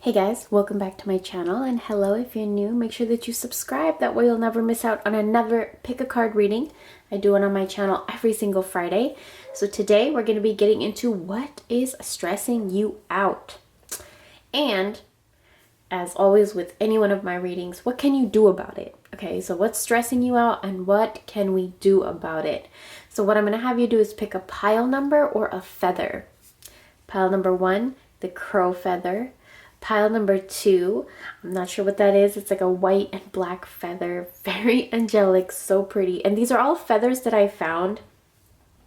Hey guys, welcome back to my channel, and hello if you're new. Make sure that you subscribe, that way you'll never miss out on another pick a card reading. I do it on my channel every single Friday. So today we're going to be getting into what is stressing you out. And as always with any one of my readings, what can you do about it? Okay, so what's stressing you out and what can we do about it? So what I'm going to have you do is pick a pile number or a feather. Pile number 1, the crow feather. Pile number 2, I'm not sure what that is. It's like a white and black feather. Very angelic, so pretty. And these are all feathers that I found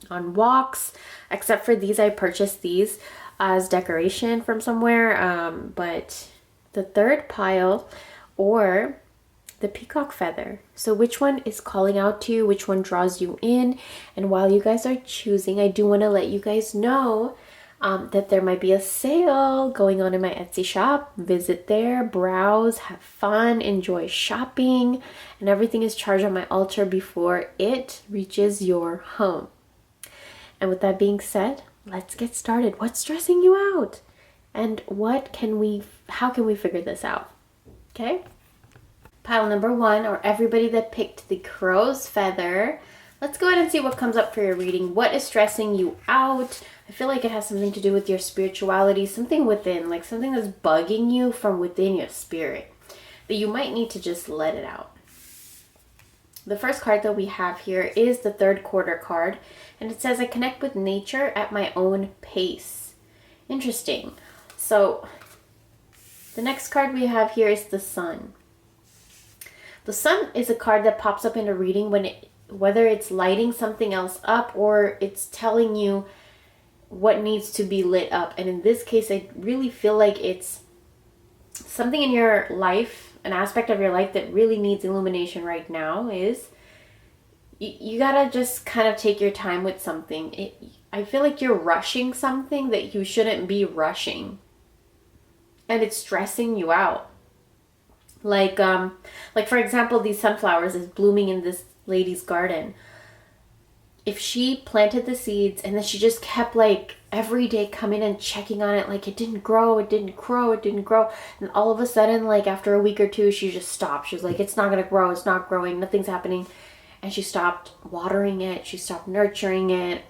on walks, except for these. I purchased these as decoration from somewhere. But the third pile, or the peacock feather. So which one is calling out to you? Which one draws you in? And while you guys are choosing, I do want to let you guys know that there might be a sale going on in my Etsy shop. Visit there, browse, have fun, enjoy shopping, and everything is charged on my altar before it reaches your home. And with that being said, let's get started. What's stressing you out? And how can we figure this out? Okay? Pile number 1, or everybody that picked the crow's feather. Let's go ahead and see what comes up for your reading. What is stressing you out? I feel like it has something to do with your spirituality, something within, like something that's bugging you from within your spirit, that you might need to just let it out. The first card that we have here is the third quarter card, and it says, I connect with nature at my own pace. Interesting. So the next card we have here is the sun. The sun is a card that pops up in a reading whether it's lighting something else up or it's telling you what needs to be lit up. And in this case, I really feel like it's something in your life, an aspect of your life that really needs illumination right now. Is you gotta just kind of take your time with something. I feel like you're rushing something that you shouldn't be rushing, and it's stressing you out. Like for example, these sunflowers is blooming in this lady's garden. If she planted the seeds and then she just kept like every day coming and checking on it, like it didn't grow, it didn't grow, it didn't grow, and all of a sudden, like after a week or two, she just stopped. She's like, it's not gonna grow, it's not growing, nothing's happening. And she stopped watering it, she stopped nurturing it,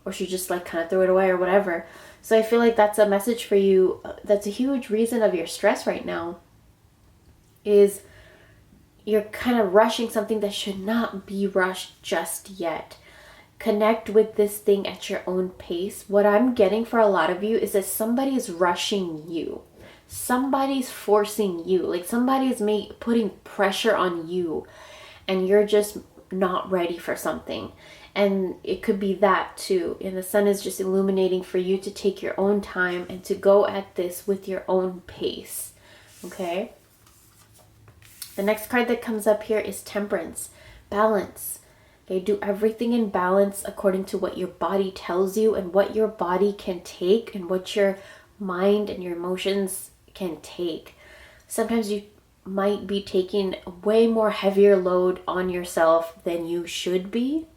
or she just like kind of threw it away or whatever. So I feel like that's a message for you. That's a huge reason of your stress right now, is you're kind of rushing something that should not be rushed just yet. Connect with this thing at your own pace. What I'm getting for a lot of you is that somebody's rushing you. Somebody's forcing you. Like somebody's putting pressure on you, and you're just not ready for something. And it could be that too. And the sun is just illuminating for you to take your own time and to go at this with your own pace. Okay? The next card that comes up here is Temperance, balance. Okay, do everything in balance according to what your body tells you and what your body can take and what your mind and your emotions can take. Sometimes you might be taking way more heavier load on yourself than you should be,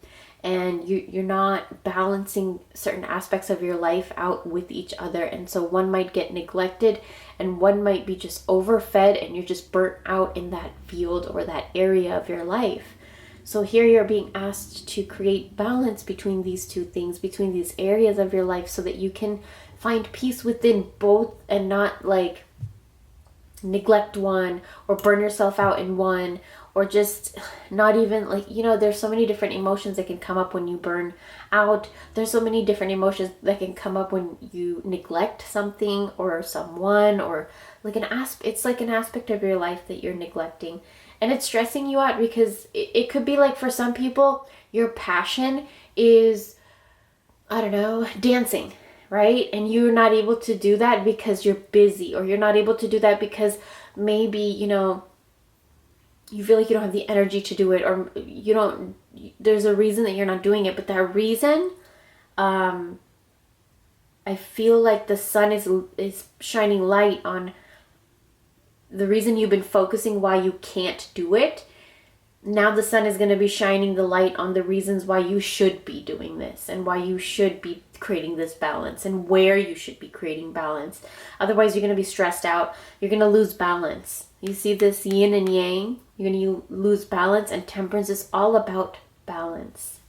and you're not balancing certain aspects of your life out with each other. And so one might get neglected and one might be just overfed, and you're just burnt out in that field or that area of your life. So here you're being asked to create balance between these two things, between these areas of your life, so that you can find peace within both and not like neglect one or burn yourself out in one, or just not even like, there's so many different emotions that can come up when you burn out. There's so many different emotions that can come up when you neglect something or someone, or like it's like an aspect of your life that you're neglecting. And it's stressing you out because it could be like, for some people, your passion is, I don't know, dancing, right? And you're not able to do that because you're busy, or you're not able to do that because maybe, you feel like you don't have the energy to do it, or there's a reason that you're not doing it. But that reason, I feel like the sun is shining light on the reason you've been focusing why you can't do it. Now the sun is going to be shining the light on the reasons why you should be doing this and why you should be creating this balance and where you should be creating balance. Otherwise, you're going to be stressed out. You're going to lose balance. You see this yin and yang? You're going to lose balance, and temperance is all about balance.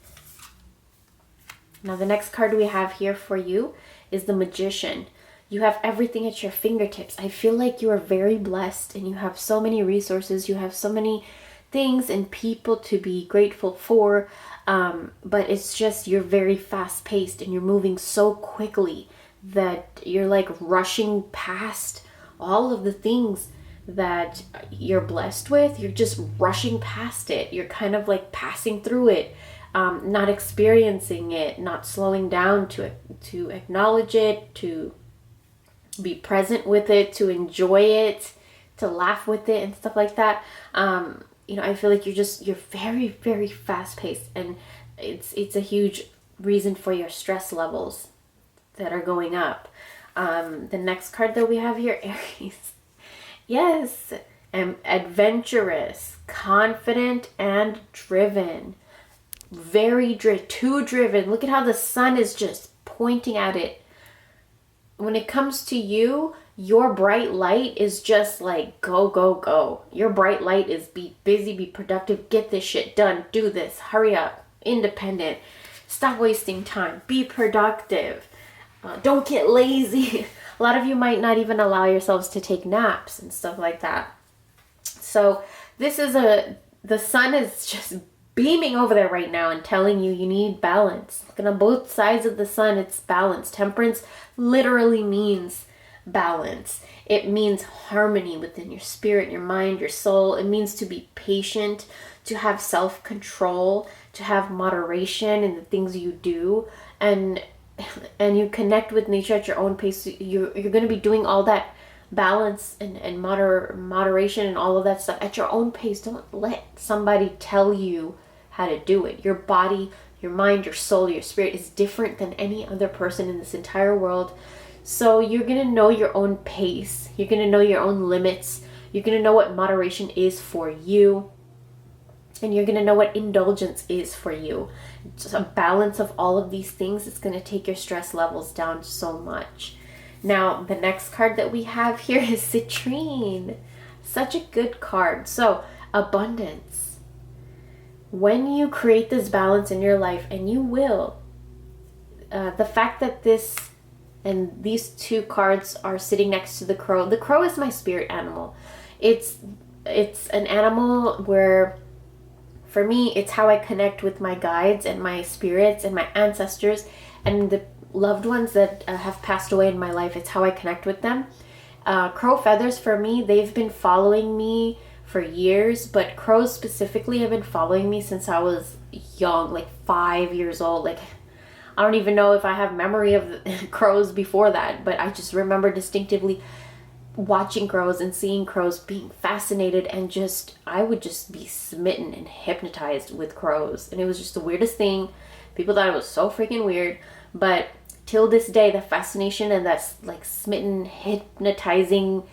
Now, the next card we have here for you is the Magician. You have everything at your fingertips. I feel like you are very blessed and you have so many resources. You have so many things and people to be grateful for. But it's just you're very fast paced and you're moving so quickly that you're like rushing past all of the things that you're blessed with. You're just rushing past it. You're kind of like passing through it. Not experiencing it, not slowing down to acknowledge it, to be present with it, to enjoy it, to laugh with it and stuff like that. I feel like you're very, very fast paced, and it's a huge reason for your stress levels that are going up. The next card that we have here, Aries. Yes, adventurous, confident, and driven. Too driven. Look at how the sun is just pointing at it. When it comes to you, your bright light is just like go, go, go. Your bright light is be busy, be productive, get this shit done, do this, hurry up, independent, stop wasting time, be productive, don't get lazy. A lot of you might not even allow yourselves to take naps and stuff like that. So the sun is just beaming over there right now and telling you need balance. Looking on both sides of the sun, it's balance. Temperance literally means balance. It means harmony within your spirit, your mind, your soul. It means to be patient, to have self-control, to have moderation in the things you do, and you connect with nature at your own pace. You're going to be doing all that balance and moderation and all of that stuff at your own pace. Don't let somebody tell you how to do it. Your body, your mind, your soul, your spirit is different than any other person in this entire world. So you're going to know your own pace. You're going to know your own limits. You're going to know what moderation is for you. And you're going to know what indulgence is for you. Just a balance of all of these things is going to take your stress levels down so much. Now, the next card that we have here is Citrine. Such a good card. So, abundance. When you create this balance in your life, and you will, the fact that these two cards are sitting next to the crow. The crow is my spirit animal. It's an animal where, for me, it's how I connect with my guides and my spirits and my ancestors and the loved ones that have passed away in my life. It's how I connect with them. Crow feathers, for me, they've been following me for years, but crows specifically have been following me since I was young, like 5 years old. Like, I don't even know if I have memory of crows before that, but I just remember distinctively watching crows and seeing crows, being fascinated, and I would just be smitten and hypnotized with crows. And it was just the weirdest thing. People thought it was so freaking weird, but till this day, the fascination and that like smitten, hypnotizing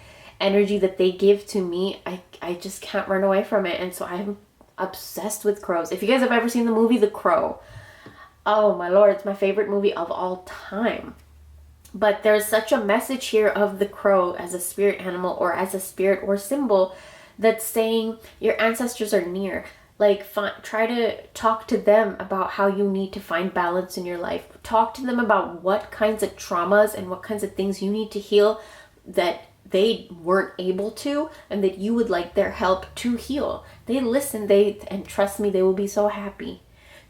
energy that they give to me, I just can't run away from it. And so I'm obsessed with crows. If you guys have ever seen the movie The Crow, oh my lord, it's my favorite movie of all time. But there's such a message here of the crow as a spirit animal or as a spirit or symbol that's saying your ancestors are near. Like, try to talk to them about how you need to find balance in your life. Talk to them about what kinds of traumas and what kinds of things you need to heal that they weren't able to, and that you would like their help to heal. They listen, and trust me, they will be so happy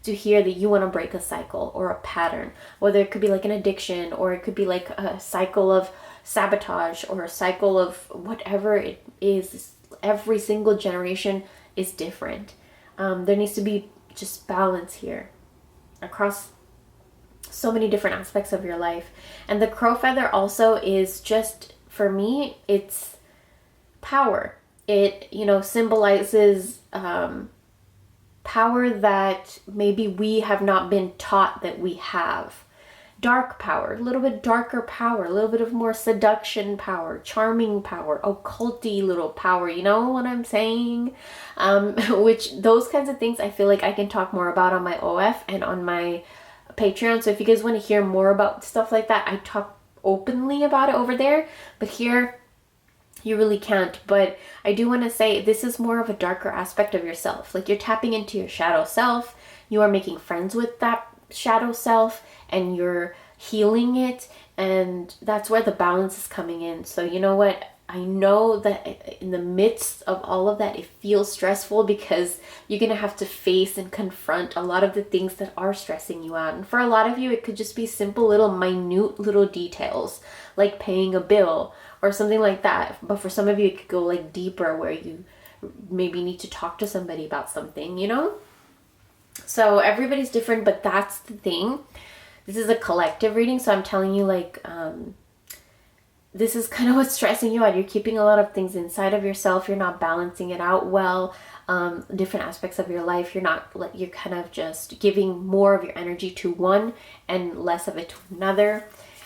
to hear that you want to break a cycle or a pattern. Whether it could be like an addiction, or it could be like a cycle of sabotage, or a cycle of whatever it is. Every single generation is different. There needs to be just balance here across so many different aspects of your life. And the crow feather also is just, for me, it's power. It, symbolizes power that maybe we have not been taught that we have. Dark power, a little bit darker power, a little bit of more seduction power, charming power, occulty little power, you know what I'm saying? Which those kinds of things I feel like I can talk more about on my OF and on my Patreon. So if you guys want to hear more about stuff like that, I talk openly about it over there. But here, you really can't. But I do want to say this is more of a darker aspect of yourself. Like, you're tapping into your shadow self. You are making friends with that shadow self, and you're healing it. And that's where the balance is coming in. So you know what? I know that in the midst of all of that, it feels stressful because you're going to have to face and confront a lot of the things that are stressing you out. And for a lot of you, it could just be simple little minute little details like paying a bill or something like that. But for some of you, it could go like deeper, where you maybe need to talk to somebody about something, you know? So everybody's different, but that's the thing. This is a collective reading, so I'm telling you, like, this is kind of what's stressing you out. You're keeping a lot of things inside of yourself. You're not balancing it out well. Different aspects of your life. You're kind of just giving more of your energy to one and less of it to another.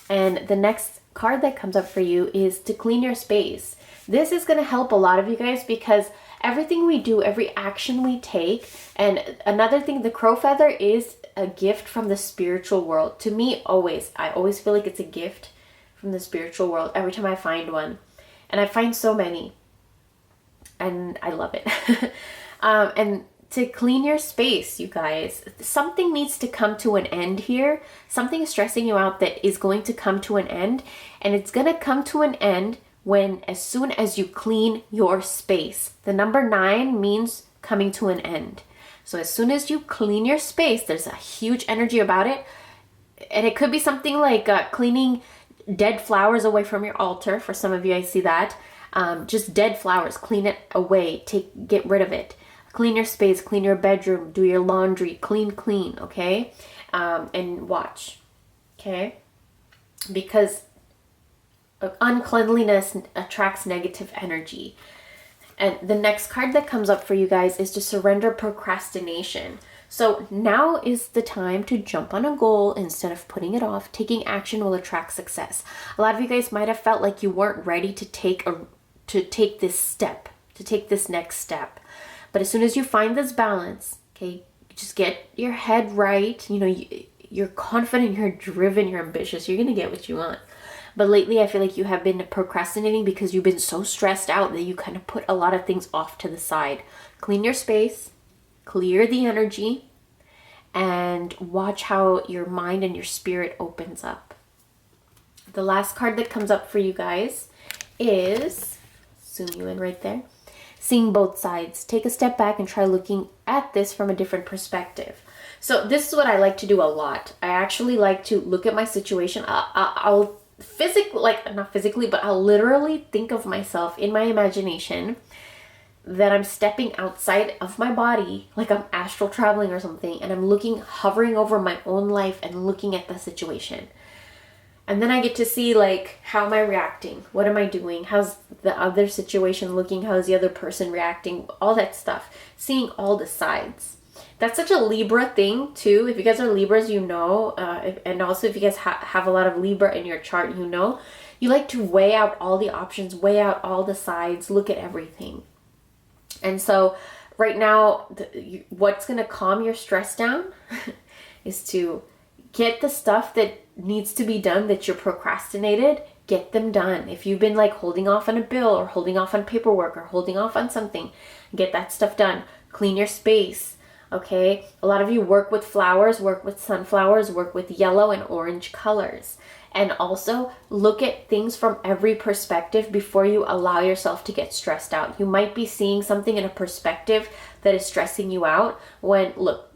And the next card that comes up for you is to clean your space. This is going to help a lot of you guys, because everything we do, every action we take, and another thing, the crow feather is a gift from the spiritual world. To me, I always feel like it's a gift from the spiritual world every time I find one. And I find so many. And I love it. And to clean your space, you guys, something needs to come to an end here. Something is stressing you out that is going to come to an end. And it's going to come to an end as soon as you clean your space. The number 9 means coming to an end. So as soon as you clean your space, there's a huge energy about it. And it could be something like cleaning dead flowers away from your altar. For some of you, I see that. Just dead flowers, clean it away, get rid of it. Clean your space, clean your bedroom, do your laundry, clean, okay? And watch, okay? Because uncleanliness attracts negative energy. And the next card that comes up for you guys is to surrender procrastination. So now is the time to jump on a goal instead of putting it off. Taking action will attract success. A lot of you guys might have felt like you weren't ready to take this next step. But as soon as you find this balance, okay, just get your head right. You know, you're confident, you're driven, you're ambitious. You're going to get what you want. But lately, I feel like you have been procrastinating because you've been so stressed out that you kind of put a lot of things off to the side. Clean your space, clear the energy, and watch how your mind and your spirit opens up. The last card that comes up for you guys is, zoom you in right there, seeing both sides. Take a step back and try looking at this from a different perspective. So this is what I like to do a lot. I actually like to look at my situation. I'll I'll literally think of myself in my imagination that I'm stepping outside of my body, like I'm astral traveling or something, and I'm hovering over my own life and looking at the situation. And then I get to see, like, how am I reacting? What am I doing? How's the other situation looking? How's the other person reacting? All that stuff. Seeing all the sides. That's such a Libra thing, too. If you guys are Libras, you know. And also, if you guys have a lot of Libra in your chart, you know. You like to weigh out all the options, weigh out all the sides, look at everything. And so, right now, what's going to calm your stress down is to get the stuff that needs to be done that you're procrastinated, get them done. If you've been like holding off on a bill or holding off on paperwork or holding off on something, get that stuff done. Clean your space, okay? A lot of you work with flowers, work with sunflowers, work with yellow and orange colors. And also look at things from every perspective before you allow yourself to get stressed out. You might be seeing something in a perspective that is stressing you out when, look,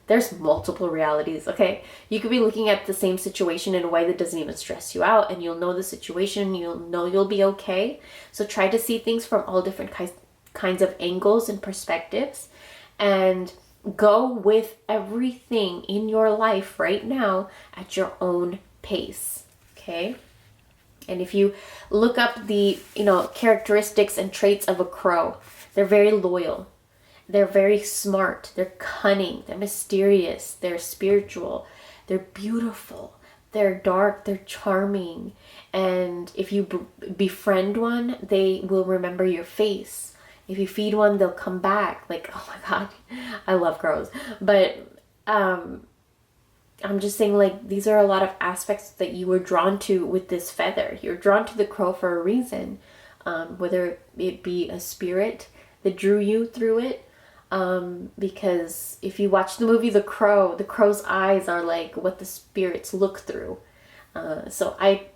there's multiple realities, okay? You could be looking at the same situation in a way that doesn't even stress you out, and you'll know the situation, you'll know you'll be okay. So try to see things from all different kinds of angles and perspectives, and go with everything in your life right now at your own pace, okay? And if you look up the, characteristics and traits of a crow, they're very loyal. They're very smart, they're cunning, they're mysterious, they're spiritual, they're beautiful, they're dark, they're charming. And if you befriend one, they will remember your face. If you feed one, they'll come back. Like, oh my God, I love crows. But I'm just saying, like, these are a lot of aspects that you were drawn to with this feather. You're drawn to the crow for a reason, whether it be a spirit that drew you through it. Because if you watch the movie The Crow, the crow's eyes are like what the spirits look through. So I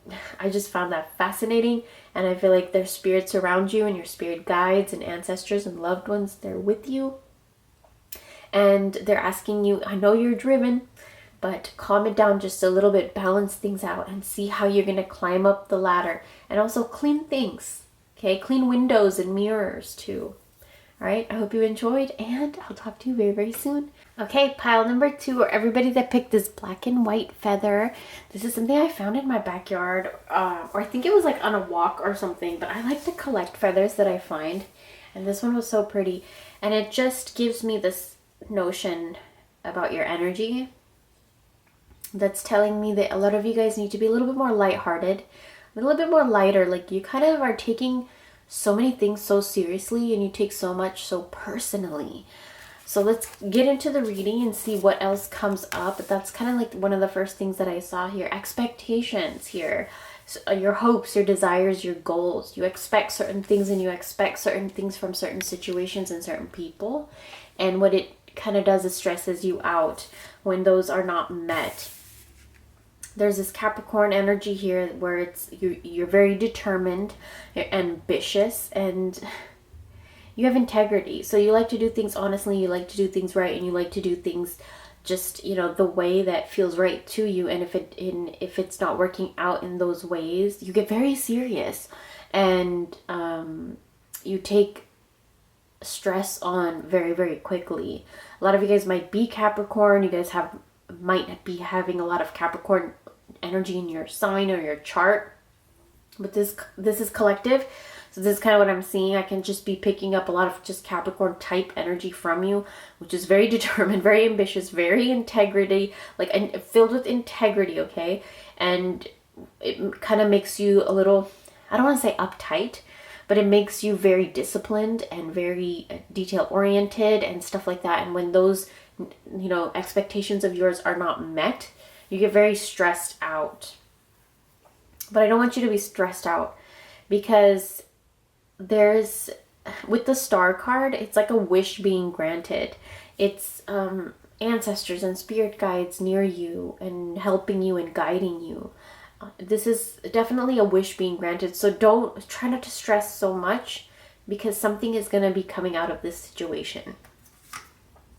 just found that fascinating, and I feel like there's spirits around you, and your spirit guides and ancestors and loved ones, they're with you. And they're asking you, I know you're driven, but calm it down just a little bit, balance things out, and see how you're going to climb up the ladder. And also clean things, okay? Clean windows and mirrors too. All right, I hope you enjoyed, and I'll talk to you very, very soon. Okay, pile number 2, or everybody that picked this black and white feather. This is something I found in my backyard, or I think it was like on a walk or something, but I like to collect feathers that I find. And this one was so pretty. And it just gives me this notion about your energy that's telling me that a lot of you guys need to be a little bit more lighthearted, a little bit more lighter. Like, you kind of are taking so many things so seriously, and you take so much so personally. So let's get into the reading and see what else comes up. But that's kind of like one of the first things that I saw here. Expectations here. So, your hopes, your desires, your goals. You expect certain things, and you expect certain things from certain situations and certain people. And what it kind of does is stresses you out when those are not met. There's this Capricorn energy here where it's you're very determined, you're ambitious, and you have integrity. So you like to do things honestly, you like to do things right, and you like to do things just, you know, the way that feels right to you. And if it's not working out in those ways, you get very serious, and you take stress on very, very quickly. A lot of you guys might be Capricorn. You guys might be having a lot of Capricorn energy in your sign or your chart, but this is collective. So this is kind of what I'm seeing. I can just be picking up a lot of just Capricorn type energy from you, which is very determined, very ambitious, very integrity, like, and filled with integrity. Okay. And it kind of makes you a little, I don't want to say uptight, but it makes you very disciplined and very detail oriented and stuff like that. And when those, you know, expectations of yours are not met, you get very stressed out. But I don't want you to be stressed out, because there's, with the Star card, it's like a wish being granted. It's ancestors and spirit guides near you and helping you and guiding you. This is definitely a wish being granted. So try not to stress so much, because something is going to be coming out of this situation.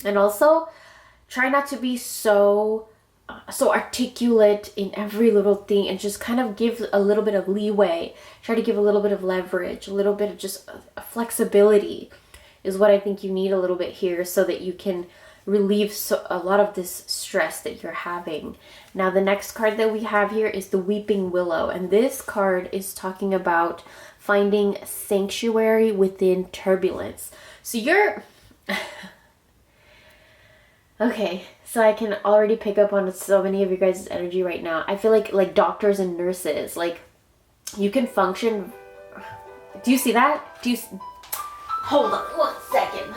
And also try not to be so articulate in every little thing, and just kind of give a little bit of leeway. Try to give a little bit of leverage, a little bit of just flexibility is what I think you need a little bit here, so that you can relieve a lot of this stress that you're having. Now, the next card that we have here is the Weeping Willow, and this card is talking about finding sanctuary within turbulence. So you're okay, so I can already pick up on so many of you guys' energy right now. I feel like doctors and nurses, like, you can function. Do you see that? Hold on 1 second.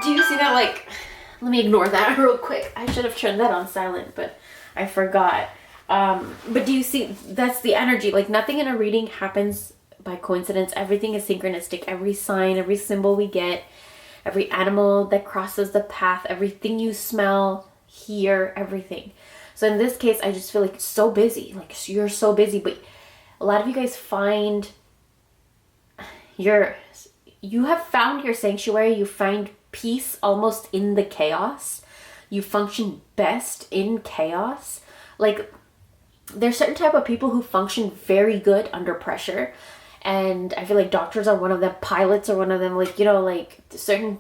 Do you see that? Like, let me ignore that real quick. I should have turned that on silent, but I forgot. But do you see, that's the energy. Like, nothing in a reading happens by coincidence. Everything is synchronistic. Every sign, every symbol we get, every animal that crosses the path, everything you smell, hear, everything. So in this case, I just feel like it's so busy. Like, you're so busy, but a lot of you guys find you have found your sanctuary. You find peace almost in the chaos. You function best in chaos. Like, there's certain type of people who function very good under pressure. And I feel like doctors are one of them. Pilots are one of them. Like, you know, like, certain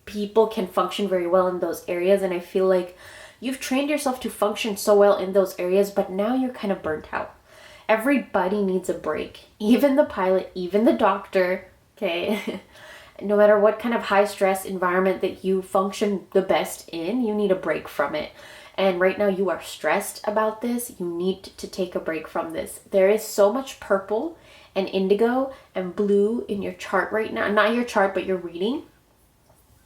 people can function very well in those areas. And I feel like you've trained yourself to function so well in those areas, but now you're kind of burnt out. Everybody needs a break. Even the pilot, even the doctor, okay? No matter what kind of high stress environment that you function the best in, you need a break from it. And right now you are stressed about this. You need to take a break from this. There is so much purple and indigo and blue in your chart right now. Not your chart, but your reading.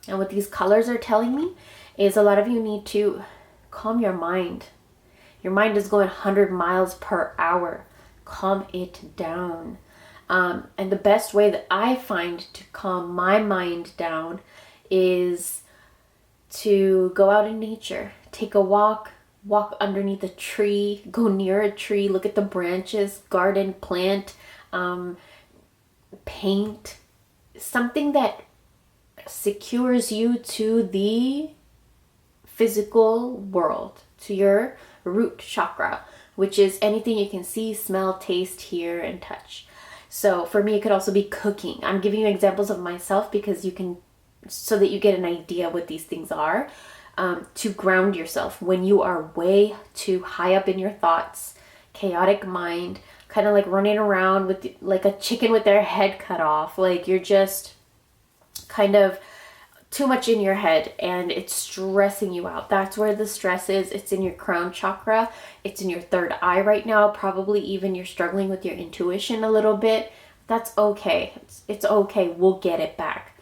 And what these colors are telling me is a lot of you need to calm your mind. Your mind is going 100 miles per hour. Calm it down. And the best way that I find to calm my mind down is to go out in nature, take a walk underneath a tree, go near a tree, look at the branches, garden, plant, paint, something that secures you to the physical world, to your root chakra, which is anything you can see, smell, taste, hear, and touch. So for me, it could also be cooking. I'm giving you examples of myself because you can, so that you get an idea what these things are, to ground yourself when you are way too high up in your thoughts, chaotic mind, kind of like running around with like a chicken with their head cut off. Like you're just kind of too much in your head and it's stressing you out. That's where the stress is. It's in your crown chakra. It's in your third eye right now. Probably even you're struggling with your intuition a little bit. That's okay. It's okay. We'll get it back.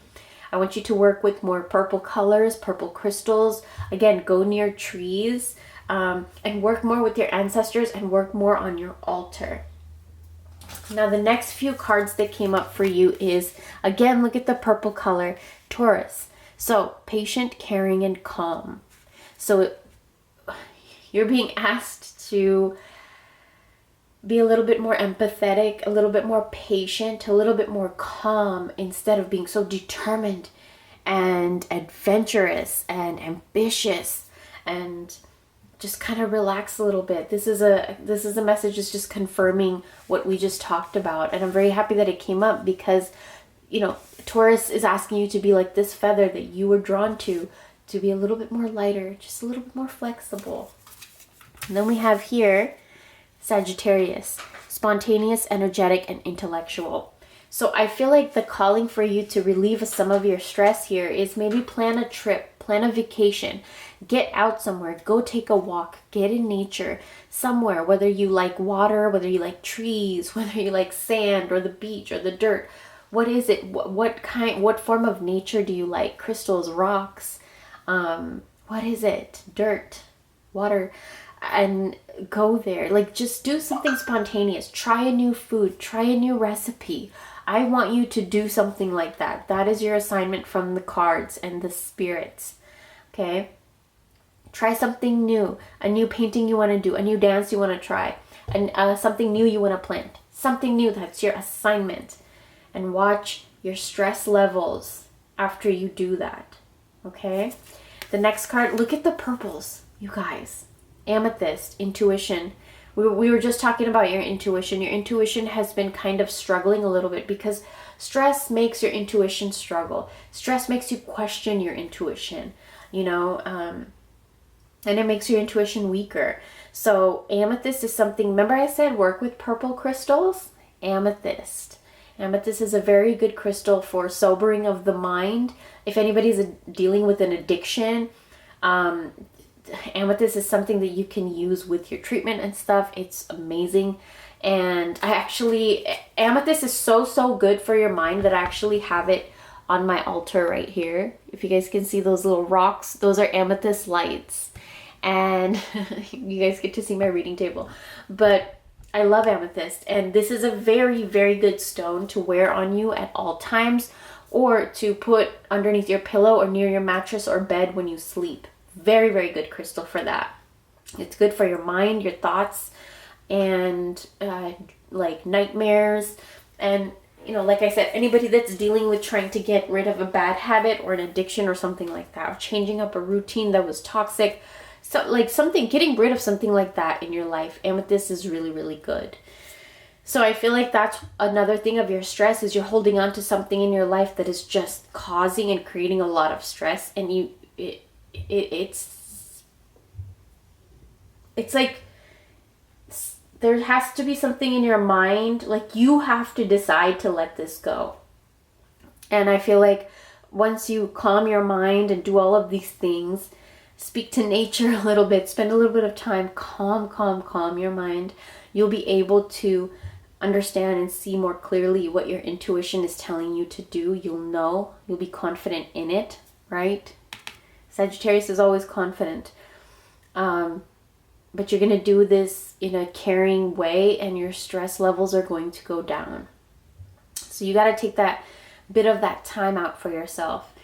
I want you to work with more purple colors, purple crystals. Again, go near trees, and work more with your ancestors and work more on your altar. Now, the next few cards that came up for you is, again, look at the purple color, Taurus. So, patient, caring, and calm. So, you're being asked to be a little bit more empathetic, a little bit more patient, a little bit more calm instead of being so determined and adventurous and ambitious, and just kind of relax a little bit. This is a message that's just confirming what we just talked about, and I'm very happy that it came up because, you know, Taurus is asking you to be like this feather that you were drawn to be a little bit more lighter, just a little bit more flexible. And then we have here Sagittarius, spontaneous, energetic, and intellectual. So I feel like the calling for you to relieve some of your stress here is maybe plan a trip, plan a vacation, get out somewhere, go take a walk, get in nature somewhere, whether you like water, whether you like trees, whether you like sand or the beach or the dirt. What is it? What form of nature do you like? Crystals, rocks, what is it? Dirt, water. And go there. Like, just do something spontaneous. Try a new food. Try a new recipe. I want you to do something like that. That is your assignment from the cards and the spirits. Okay? Try something new. A new painting you want to do. A new dance you want to try. And something new you want to plant. Something new. That's your assignment. And watch your stress levels after you do that. Okay? The next card. Look at the purples, you guys. Amethyst, intuition. We were just talking about your intuition. Your intuition has been kind of struggling a little bit because stress makes your intuition struggle. Stress makes you question your intuition, you know, and it makes your intuition weaker. So amethyst is something, remember I said work with purple crystals? Amethyst. Amethyst is a very good crystal for sobering of the mind. If anybody's dealing with an addiction, amethyst is something that you can use with your treatment and stuff. It's amazing. And amethyst is so good for your mind that I actually have it on my altar right here. If you guys can see those little rocks, those are amethyst lights. And you guys get to see my reading table. But I love amethyst. And this is a very, very good stone to wear on you at all times, or to put underneath your pillow or near your mattress or bed when you sleep. Very, very good crystal for that. It's good for your mind, your thoughts, and like nightmares. And, you know, like I said, anybody that's dealing with trying to get rid of a bad habit or an addiction or something like that, or changing up a routine that was toxic, so like getting rid of something like that in your life, amethyst is really, really good. So I feel like that's another thing of your stress, is you're holding on to something in your life that is just causing and creating a lot of stress, and it's like there has to be something in your mind, like you have to decide to let this go. And I feel like once you calm your mind and do all of these things, speak to nature a little bit, spend a little bit of time, calm your mind, you'll be able to understand and see more clearly what your intuition is telling you to do. You'll be confident in it, right? Sagittarius is always confident. But you're going to do this in a caring way, and your stress levels are going to go down. So you got to take that bit of that time out for yourself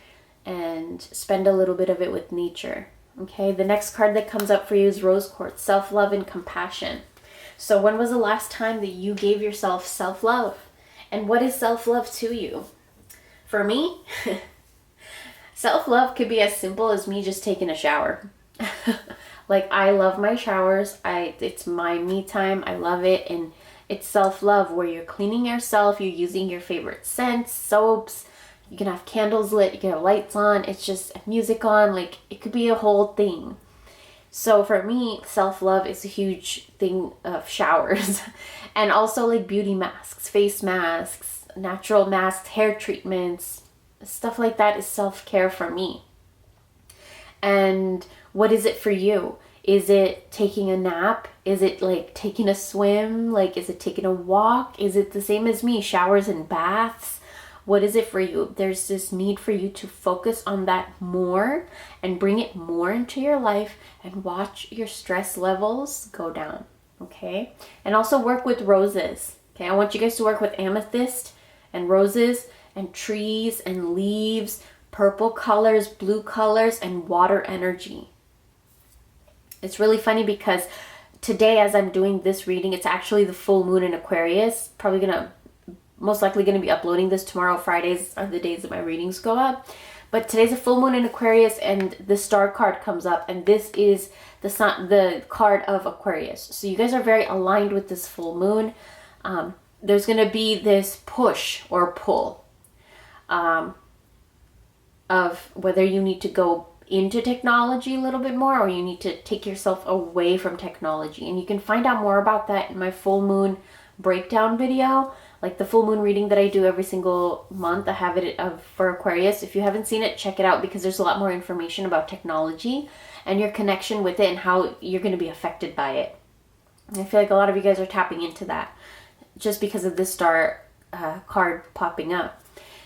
and spend a little bit of it with nature. Okay, the next card that comes up for you is Rose Quartz, self-love and compassion. So when was the last time that you gave yourself self-love? And what is self-love to you? For me, self-love could be as simple as me just taking a shower. Like, I love my showers. It's my me time. I love it. And it's self-love where you're cleaning yourself. You're using your favorite scents, soaps. You can have candles lit. You can have lights on. It's just music on. Like, it could be a whole thing. So for me, self-love is a huge thing of showers. And also like beauty masks, face masks, natural masks, hair treatments, stuff like that is self-care for me. And what is it for you? Is it taking a nap? Is it like taking a swim? Like, is it taking a walk? Is it the same as me, showers and baths? What is it for you? There's this need for you to focus on that more and bring it more into your life and watch your stress levels go down, okay? And also work with roses, okay? I want you guys to work with amethyst and roses and trees and leaves, purple colors, blue colors, and water energy. It's really funny because today, as I'm doing this reading, it's actually the full moon in Aquarius. Most likely going to be uploading this tomorrow. Fridays are the days that my readings go up. But today's a full moon in Aquarius, and the star card comes up, and this is the card of Aquarius. So you guys are very aligned with this full moon. There's going to be this push or pull of whether you need to go into technology a little bit more, or you need to take yourself away from technology. And you can find out more about that in my full moon breakdown video, like the full moon reading that I do every single month. I have it for Aquarius. If you haven't seen it, check it out, because there's a lot more information about technology and your connection with it and how you're going to be affected by it. And I feel like a lot of you guys are tapping into that just because of this star card popping up.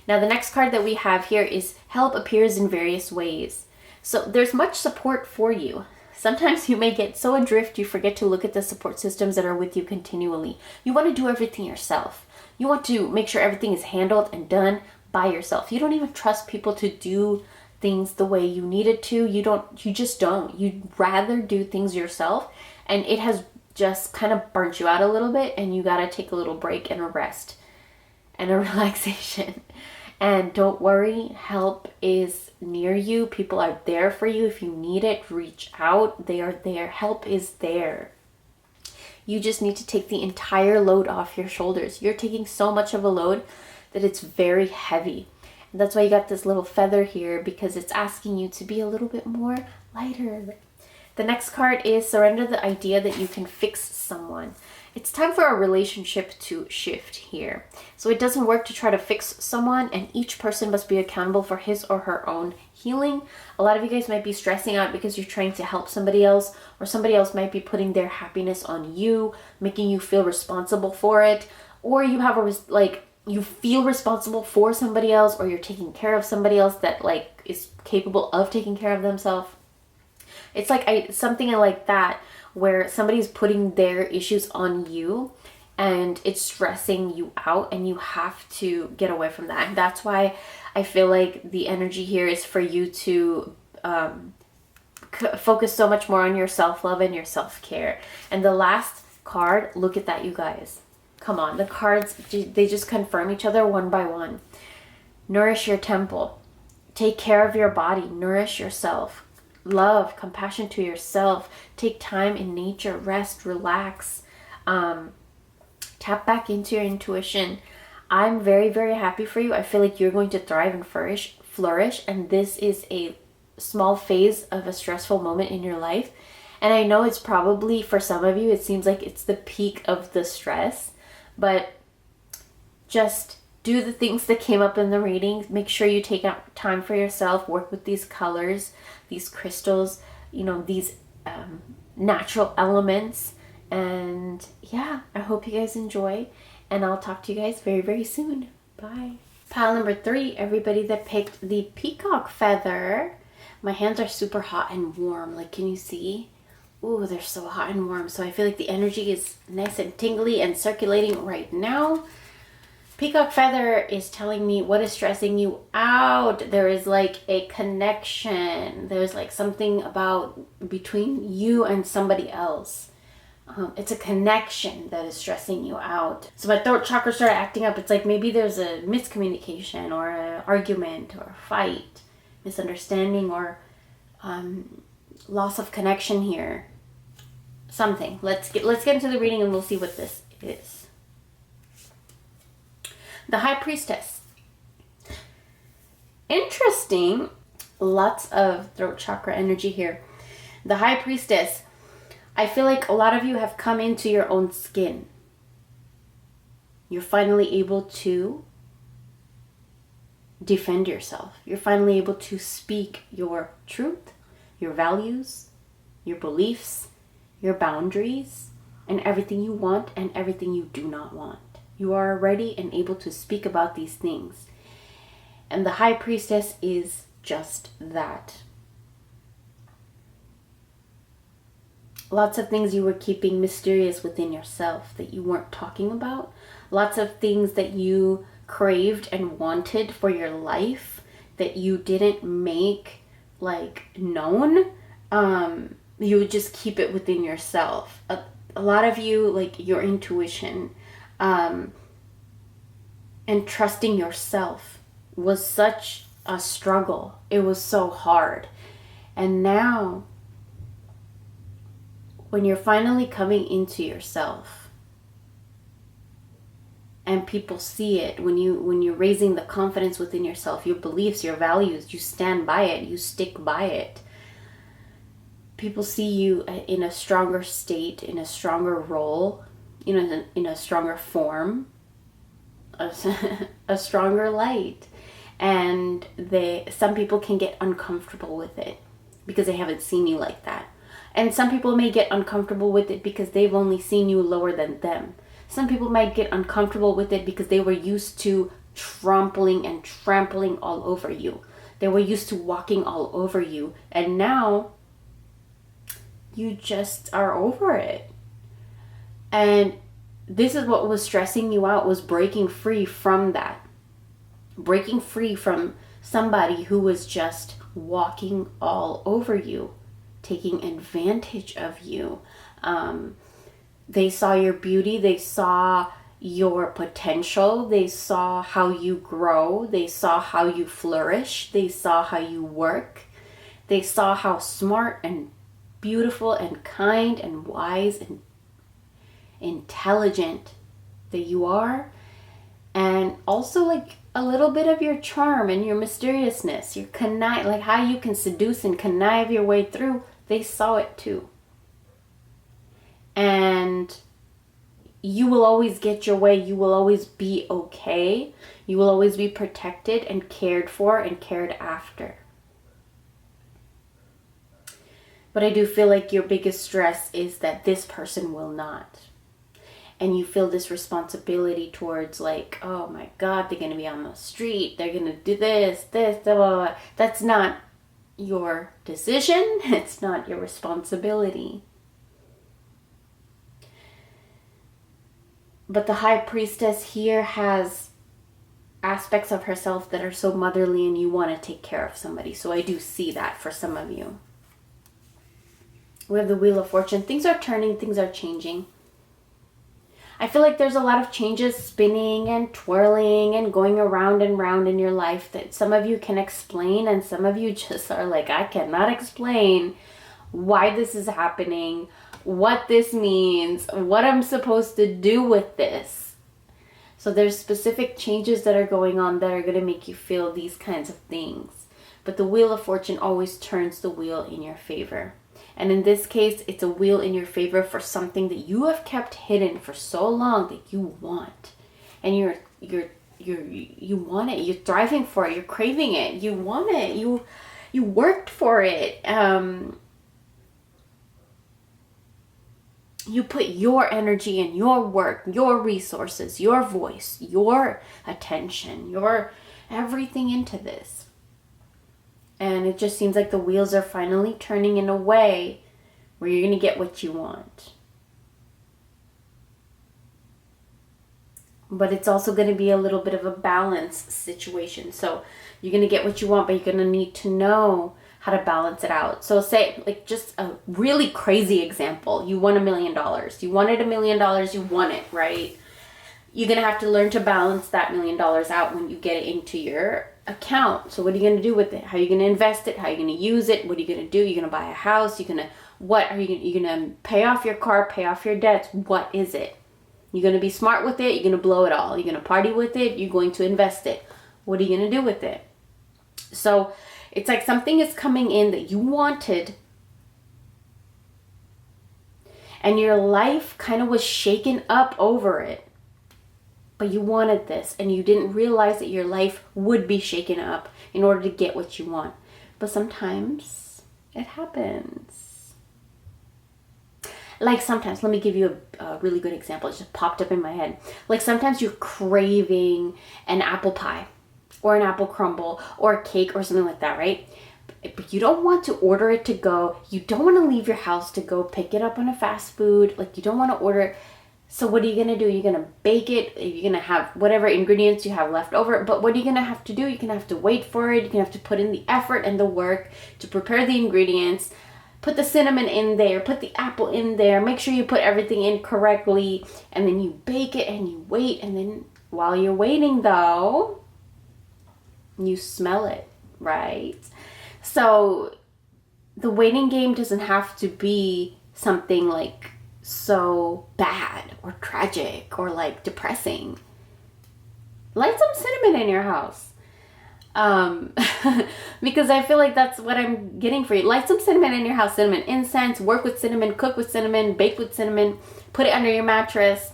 Now, the next card that we have here is help appears in various ways. So there's much support for you. Sometimes you may get so adrift you forget to look at the support systems that are with you continually. You want to do everything yourself. You want to make sure everything is handled and done by yourself. You don't even trust people to do things the way you need it to. You just don't. You'd rather do things yourself, and it has just kind of burnt you out a little bit, and you got to take a little break and a rest and a relaxation. And don't worry, help is near you. People are there for you. If you need it, reach out. They are there. Help is there. You just need to take the entire load off your shoulders. You're taking so much of a load that it's very heavy. And that's why you got this little feather here, because it's asking you to be a little bit more lighter. The next card is surrender the idea that you can fix someone. It's time for a relationship to shift here. So it doesn't work to try to fix someone, and each person must be accountable for his or her own healing. A lot of you guys might be stressing out because you're trying to help somebody else, or somebody else might be putting their happiness on you, making you feel responsible for it, or you have you feel responsible for somebody else, or you're taking care of somebody else that is capable of taking care of themselves. It's something like that, where somebody's putting their issues on you and it's stressing you out, and you have to get away from that. And that's why I feel like the energy here is for you to focus so much more on your self-love and your self-care. And the last card, look at that, you guys. Come on, the cards, they just confirm each other one by one. Nourish your temple. Take care of your body. Nourish yourself. Love, compassion to yourself. Take time in nature. Rest, relax. Tap back into your intuition. I'm very, very happy for you. I feel like you're going to thrive and flourish. And this is a small phase of a stressful moment in your life. And I know it's probably, for some of you, it seems like it's the peak of the stress. But just do the things that came up in the reading. Make sure you take out time for yourself. Work with these colors, these crystals, these natural elements. And yeah, I hope you guys enjoy. And I'll talk to you guys very, very soon. Bye. Pile number 3, everybody that picked the peacock feather. My hands are super hot and warm. Can you see? ooh, they're so hot and warm. So I feel like the energy is nice and tingly and circulating right now. Peacock feather is telling me what is stressing you out. There is like a connection. There's like something about between you and somebody else. It's a connection that is stressing you out. So my throat chakra started acting up. It's like maybe there's a miscommunication or an argument or a fight, misunderstanding, or loss of connection here. Something. Let's get into the reading and we'll see what this is. The High Priestess. Interesting. Lots of throat chakra energy here. The High Priestess. I feel like a lot of you have come into your own skin. You're finally able to defend yourself. You're finally able to speak your truth, your values, your beliefs, your boundaries, and everything you want and everything you do not want. You are ready and able to speak about these things. And the High Priestess is just that. Lots of things you were keeping mysterious within yourself that you weren't talking about. Lots of things that you craved and wanted for your life that you didn't make like known. You would just keep it within yourself. A lot of you, like your intuition and trusting yourself was such a struggle. It was so hard. And now, when you're finally coming into yourself and people see it, when you're raising the confidence within yourself, your beliefs, your values, you stand by it, you stick by it. People see you in a stronger state, in a stronger role, in a stronger form, a stronger light. And some people can get uncomfortable with it because they haven't seen you like that. And some people may get uncomfortable with it because they've only seen you lower than them. Some people might get uncomfortable with it because they were used to trampling all over you. They were used to walking all over you. And now you just are over it. And this is what was stressing you out, was breaking free from that. Breaking free from somebody who was just walking all over you, taking advantage of you. They saw your beauty. They saw your potential. They saw how you grow. They saw how you flourish. They saw how you work. They saw how smart and beautiful and kind and wise and intelligent that you are. And also like a little bit of your charm and your mysteriousness, your like how you can seduce and connive your way through. They saw it too. And you will always get your way. You will always be okay. You will always be protected and cared for and cared after. But I do feel like your biggest stress is that this person will not. And you feel this responsibility towards like, oh my God, they're going to be on the street. They're going to do this, blah, blah, blah. That's not your decision. It's not your responsibility. But the High Priestess here has aspects of herself that are so motherly, and you want to take care of somebody. So I do see that for some of you. We have the Wheel of Fortune. Things are turning, things are changing. I feel like there's a lot of changes spinning and twirling and going around and round in your life that some of you can explain, and some of you just are like, I cannot explain why this is happening, what this means, what I'm supposed to do with this. So there's specific changes that are going on that are going to make you feel these kinds of things. But the Wheel of Fortune always turns the wheel in your favor. And in this case, it's a wheel in your favor for something that you have kept hidden for so long that you want. And you want it. You're thriving for it. You're craving it. You want it. You worked for it. You put your energy and your work, your resources, your voice, your attention, your everything into this. And it just seems like the wheels are finally turning in a way where you're going to get what you want. But it's also going to be a little bit of a balance situation. So you're going to get what you want, but you're going to need to know how to balance it out. So say, like, just a really crazy example. You won $1 million. You wanted $1 million. You won it, right? You're going to have to learn to balance that $1 million out when you get it into your account. So what are you going to do with it? How are you going to invest it? How are you going to use it? What are you going to do? You're going to buy a house? You're going to, what are you going to pay off your car, pay off your debts? What is it? You're going to be smart with it. You're going to blow it all. You're going to party with it. You're going to invest it. What are you going to do with it? So it's like something is coming in that you wanted, and your life kind of was shaken up over it. But you wanted this, and you didn't realize that your life would be shaken up in order to get what you want. But sometimes it happens. Like sometimes, let me give you a really good example. It just popped up in my head. Like sometimes you're craving an apple pie or an apple crumble or a cake or something like that, right? But you don't want to order it to go. You don't want to leave your house to go pick it up on a fast food. Like you don't want to order it. So what are you going to do? You're going to bake it. You're going to have whatever ingredients you have left over. But what are you going to have to do? You're going to have to wait for it. You're going to have to put in the effort and the work to prepare the ingredients. Put the cinnamon in there. Put the apple in there. Make sure you put everything in correctly. And then you bake it and you wait. And then while you're waiting, though, you smell it, right? So the waiting game doesn't have to be something like so bad or tragic or like depressing. Light some cinnamon in your house. Because I feel like that's what I'm getting for you. Light some cinnamon in your house. Cinnamon incense, work with cinnamon, cook with cinnamon, bake with cinnamon, put it under your mattress.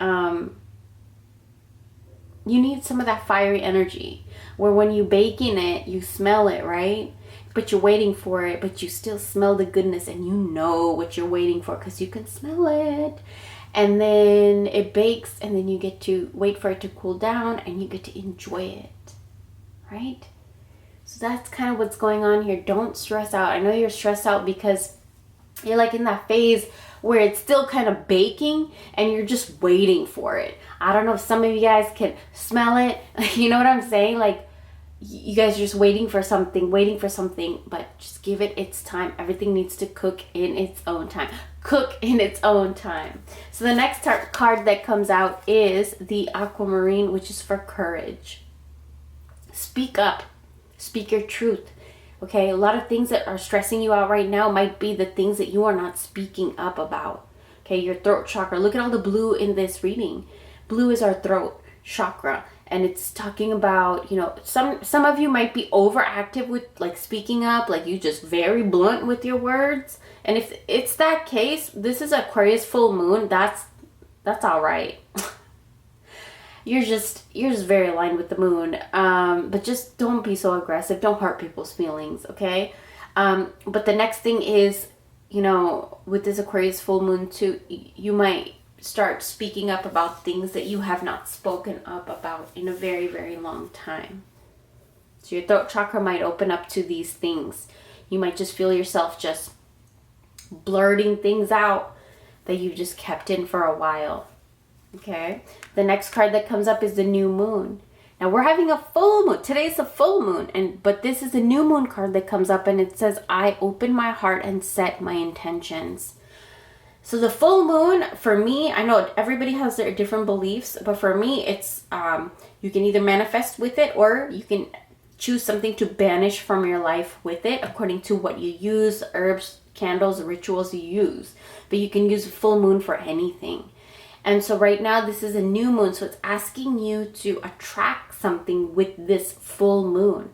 You need some of that fiery energy where when you bake in it, you smell it, right? But you're waiting for it, but you still smell the goodness and you know what you're waiting for because you can smell it. And then it bakes and then you get to wait for it to cool down and you get to enjoy it, right? So that's kind of what's going on here. Don't stress out. I know you're stressed out because you're like in that phase where it's still kind of baking and you're just waiting for it. I don't know if some of you guys can smell it. You know what I'm saying? Like, you guys are just waiting for something, but just give it its time. Everything needs to cook in its own time. Cook in its own time. So the next card that comes out is the aquamarine, which is for courage. Speak up. Speak your truth. Okay, a lot of things that are stressing you out right now might be the things that you are not speaking up about. Okay, your throat chakra. Look at all the blue in this reading. Blue is our throat chakra. And it's talking about, you know, some of you might be overactive with like speaking up, like you just very blunt with your words. And if it's that case, this is Aquarius full moon. That's all right. You're just very aligned with the moon. But just don't be so aggressive. Don't hurt people's feelings, okay? But the next thing is, you know, with this Aquarius full moon too, you might start speaking up about things that you have not spoken up about in a very, very long time. So your throat chakra might open up to these things. You might just feel yourself just blurting things out that you just kept in for a while. Okay. The next card that comes up is the new moon. Now we're having a full moon. Today's a full moon, but this is a new moon card that comes up and it says, I open my heart and set my intentions. So the full moon, for me, I know everybody has their different beliefs, but for me, it's you can either manifest with it or you can choose something to banish from your life with it according to what you use, herbs, candles, rituals you use. But you can use a full moon for anything. And so right now, this is a new moon, so it's asking you to attract something with this full moon.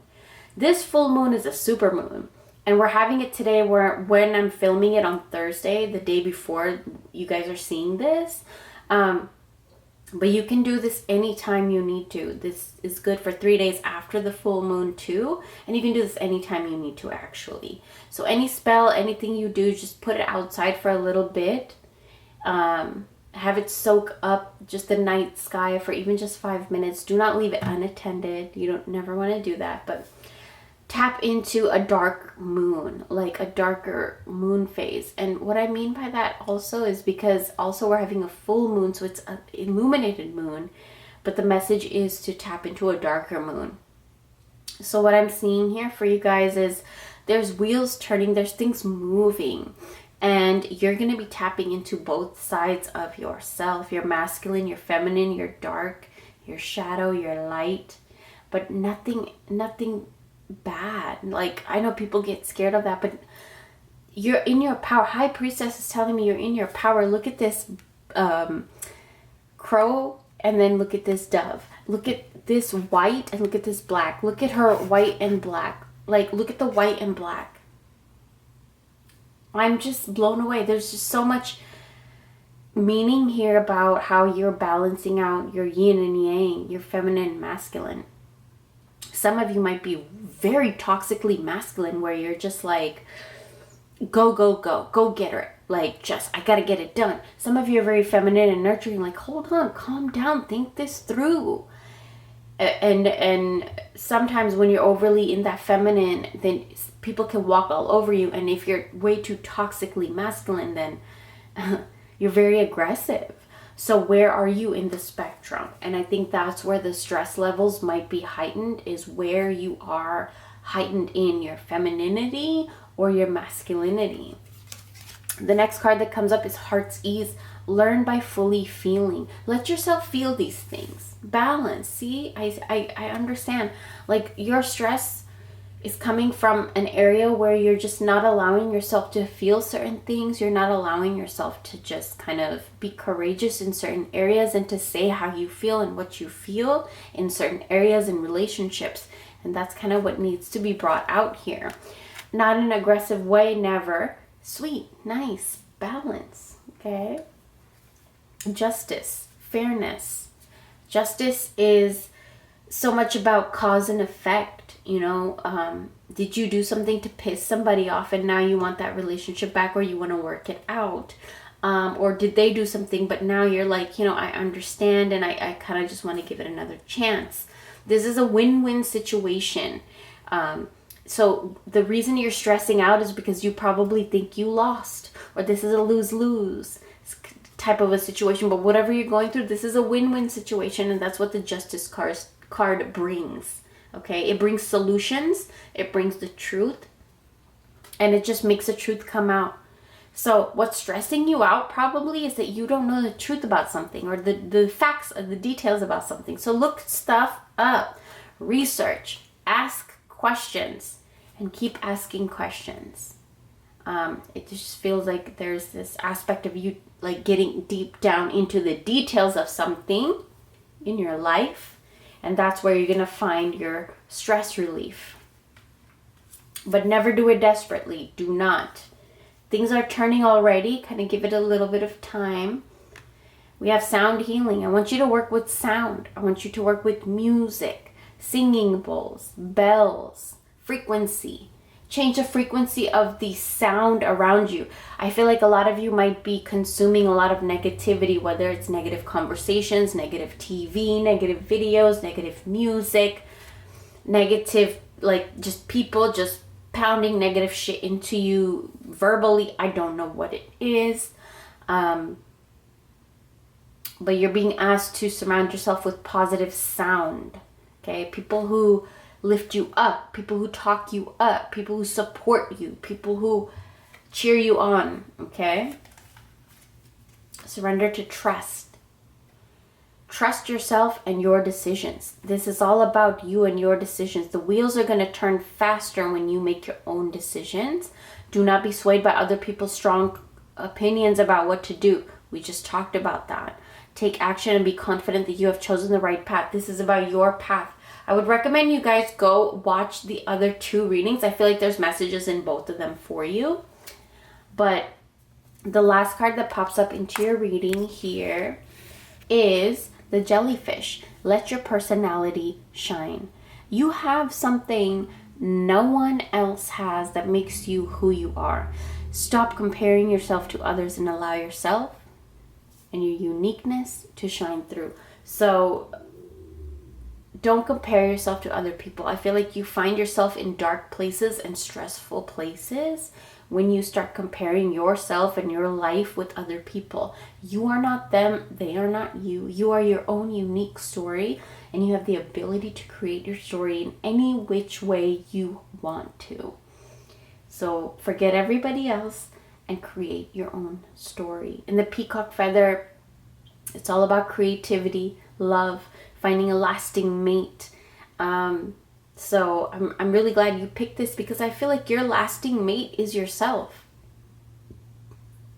This full moon is a super moon. And we're having it today when I'm filming it on Thursday, the day before you guys are seeing this. But you can do this anytime you need to. This is good for 3 days after the full moon too. And you can do this anytime you need to actually. So any spell, anything you do, just put it outside for a little bit. Have it soak up just the night sky for even just 5 minutes. Do not leave it unattended. You don't never want to do that. But tap into a dark moon, like a darker moon phase. And what I mean by that also is because also we're having a full moon, so it's an illuminated moon, but the message is to tap into a darker moon. So what I'm seeing here for you guys is there's wheels turning, there's things moving, and you're going to be tapping into both sides of yourself, your masculine, your feminine, your dark, your shadow, your light, but nothing bad. Like, I know people get scared of that, but you're in your power. High Priestess is telling me you're in your power. Look at this crow, and then look at this dove. Look at this white and look at this black. Look at her white and black. Like, look at the white and black. I'm just blown away. There's just so much meaning here about how you're balancing out your yin and yang, your feminine and masculine. Some of you might be very toxically masculine, where you're just like, go get her. Like, just, I gotta get it done. Some of you are very feminine and nurturing, like, hold on, calm down, think this through. And sometimes when you're overly in that feminine, then people can walk all over you. And if you're way too toxically masculine, then you're very aggressive. So where are you in the spectrum? And I think that's where the stress levels might be heightened, is where you are heightened in your femininity or your masculinity. The next card that comes up is Heart's Ease. Learn by fully feeling. Let yourself feel these things. Balance. See, I understand. Like, your stress is coming from an area where you're just not allowing yourself to feel certain things. You're not allowing yourself to just kind of be courageous in certain areas and to say how you feel and what you feel in certain areas and relationships. And that's kind of what needs to be brought out here. Not in an aggressive way, never. Sweet, nice, balance, okay? Justice, fairness. Justice is so much about cause and effect. You know, did you do something to piss somebody off and now you want that relationship back, or you want to work it out? Or did they do something but now you're like, you know, I understand and I kind of just want to give it another chance. This is a win-win situation. So the reason you're stressing out is because you probably think you lost, or this is a lose-lose type of a situation. But whatever you're going through, this is a win-win situation, and that's what the Justice card brings. Okay, it brings solutions, it brings the truth, and it just makes the truth come out. So what's stressing you out probably is that you don't know the truth about something, or the facts or the details about something. So look stuff up, research, ask questions, and keep asking questions. It just feels like there's this aspect of you like getting deep down into the details of something in your life. And that's where you're going to find your stress relief. But never do it desperately. Do not. Things are turning already. Kind of give it a little bit of time. We have sound healing. I want you to work with sound. I want you to work with music, singing bowls, bells, frequency. Change the frequency of the sound around you. I feel like a lot of you might be consuming a lot of negativity, whether it's negative conversations, negative TV, negative videos, negative music, negative, like, just people just pounding negative shit into you verbally. I don't know what it is. But you're being asked to surround yourself with positive sound. Okay? People who lift you up, people who talk you up, people who support you, people who cheer you on, okay? Surrender to trust. Trust yourself and your decisions. This is all about you and your decisions. The wheels are going to turn faster when you make your own decisions. Do not be swayed by other people's strong opinions about what to do. We just talked about that. Take action and be confident that you have chosen the right path. This is about your path. I would recommend you guys go watch the other two readings. I feel like there's messages in both of them for you. But the last card that pops up into your reading here is the Jellyfish. Let your personality shine. You have something no one else has that makes you who you are. Stop comparing yourself to others and allow yourself and your uniqueness to shine through. So don't compare yourself to other people. I feel like you find yourself in dark places and stressful places when you start comparing yourself and your life with other people. You are not them, they are not you. You are your own unique story, and you have the ability to create your story in any which way you want to. So forget everybody else and create your own story. In the peacock feather, it's all about creativity, love, finding a lasting mate. So I'm really glad you picked this, because I feel like your lasting mate is yourself.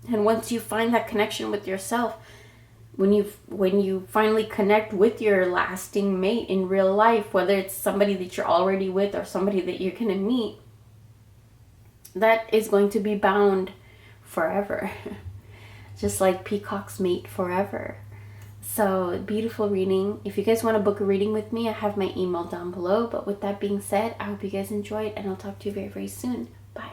And once you find that connection with yourself, when you finally connect with your lasting mate in real life, whether it's somebody that you're already with or somebody that you're going to meet, that is going to be bound forever. Just like peacocks mate forever. So, beautiful reading. If you guys want to book a reading with me, I have my email down below. But with that being said, I hope you guys enjoyed, and I'll talk to you very, very soon.